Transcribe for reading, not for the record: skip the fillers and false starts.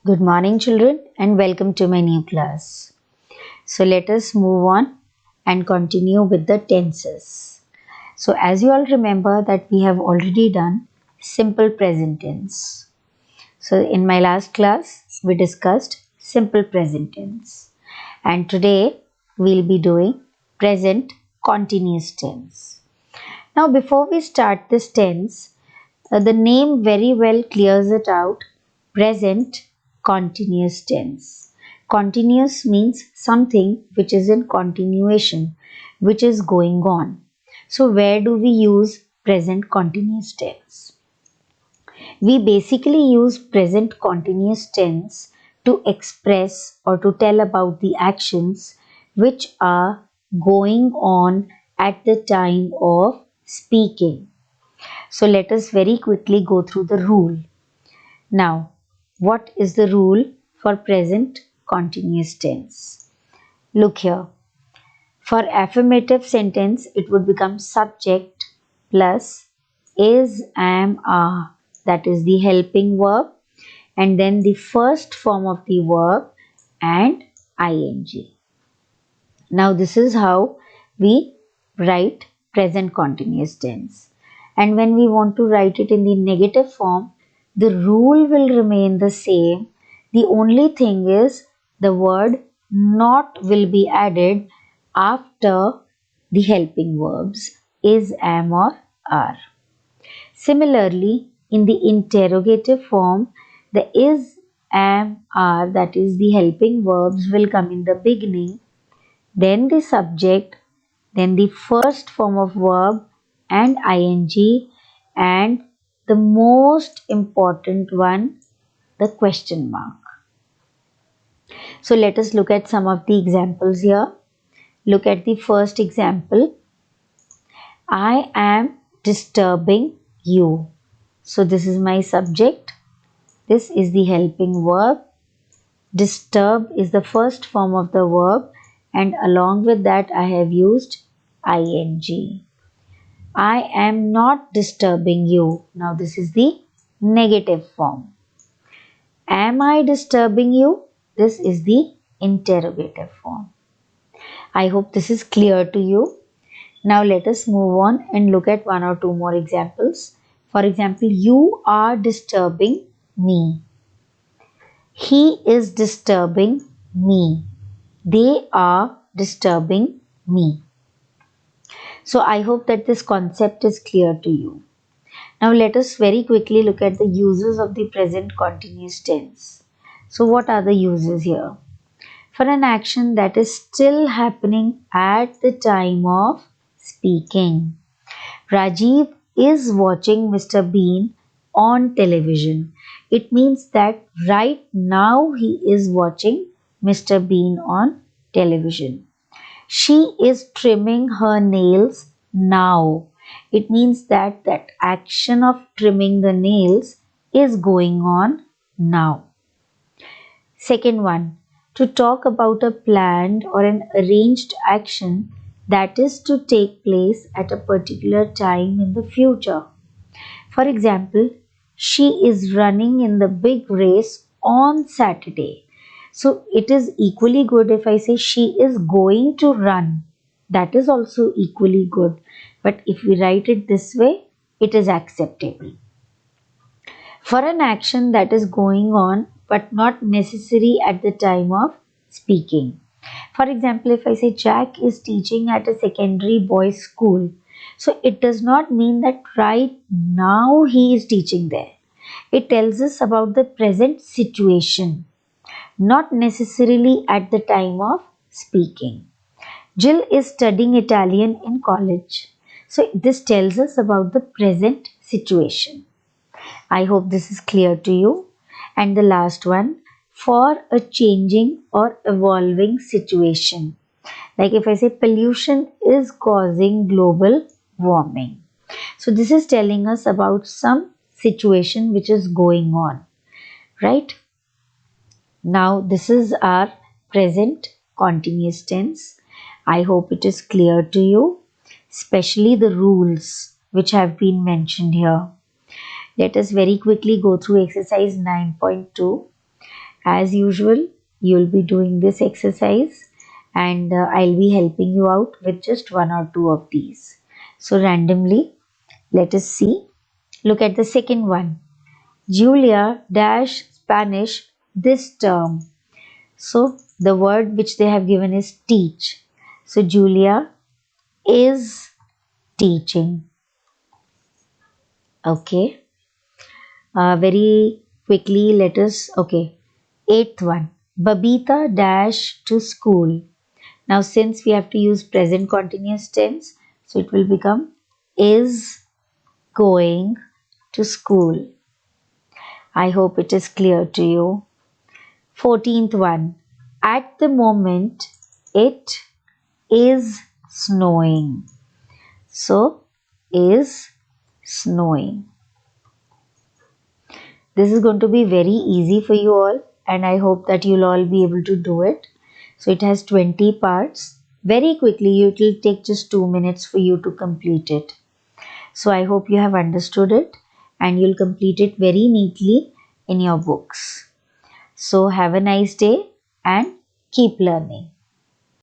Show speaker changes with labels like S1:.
S1: Good morning, children, and welcome to my new class. So, let us move on and continue with the tenses. So, as you all remember, that we have already done simple present tense. So, in my last class, we discussed simple present tense, and today we'll be doing present continuous tense. Now, before we start this tense, the name very well clears it out. Present continuous tense. Continuous means something which is in continuation, which is going on. So where do we use present continuous tense? We basically use present continuous tense to express or to tell about the actions which are going on at the time of speaking. So let us very quickly go through the rule. Now, what is the rule for present continuous tense? Look here. For affirmative sentence, it would become subject plus is, am, are. That is the helping verb, and then the first form of the verb and ing. Now, this is how we write present continuous tense. And when we want to write it in the negative form, the rule will remain the same. The only thing is the word not will be added after the helping verbs is, am, or are. Similarly, in the interrogative form, the is, am, are, that is the helping verbs, will come in the beginning, then the subject, then the first form of verb and ing, and the most important one, the question mark. So let us look at some of the examples here. Look at the first example. I am disturbing you. So this is my subject. This is the helping verb. Disturb is the first form of the verb, and along with that I have used ing. I am not disturbing you. Now this is the negative form. Am I disturbing you? This is the interrogative form. I hope this is clear to you. Now let us move on and look at one or two more examples. For example, you are disturbing me. He is disturbing me. They are disturbing me. So I hope that this concept is clear to you. Now let us very quickly look at the uses of the present continuous tense. So what are the uses here? For an action that is still happening at the time of speaking. Rajiv is watching Mr. Bean on television. It means that right now he is watching Mr. Bean on television. She is trimming her nails now. It means that that action of trimming the nails is going on now. Second one, to talk about a planned or an arranged action that is to take place at a particular time in the future. For example, she is running in the big race on Saturday. So it is equally good if I say she is going to run. That is also equally good. But if we write it this way, it is acceptable. For an action that is going on but not necessary at the time of speaking. For example, if I say Jack is teaching at a secondary boys school, so it does not mean that right now he is teaching there. It tells us about the present situation, not necessarily at the time of speaking. Jill is studying Italian in college. So this tells us about the present situation. I hope this is clear to you. And the last one, for a changing or evolving situation. Like if I say pollution is causing global warming. So this is telling us about some situation which is going on, right? Now this is our present continuous tense. I hope it is clear to you, especially the rules which have been mentioned here. Let us very quickly go through exercise 9.2, As usual, you'll be doing this exercise, and I'll be helping you out with just one or two of these. So randomly, let us see. Look at the second one. Julia dash Spanish this term. So the word which they have given is teach. So Julia is teaching. Okay. Very quickly, let us. Okay. Eighth one. Babita dash to school. Now, since we have to use present continuous tense, so it will become is going to school. I hope it is clear to you. 14th one. At the moment, it is snowing. So, is snowing. This is going to be very easy for you all, and I hope that you'll all be able to do it. So, it has 20 parts. Very quickly, it will take just 2 minutes for you to complete it. So, I hope you have understood it and you'll complete it very neatly in your books. So, have a nice day and keep learning.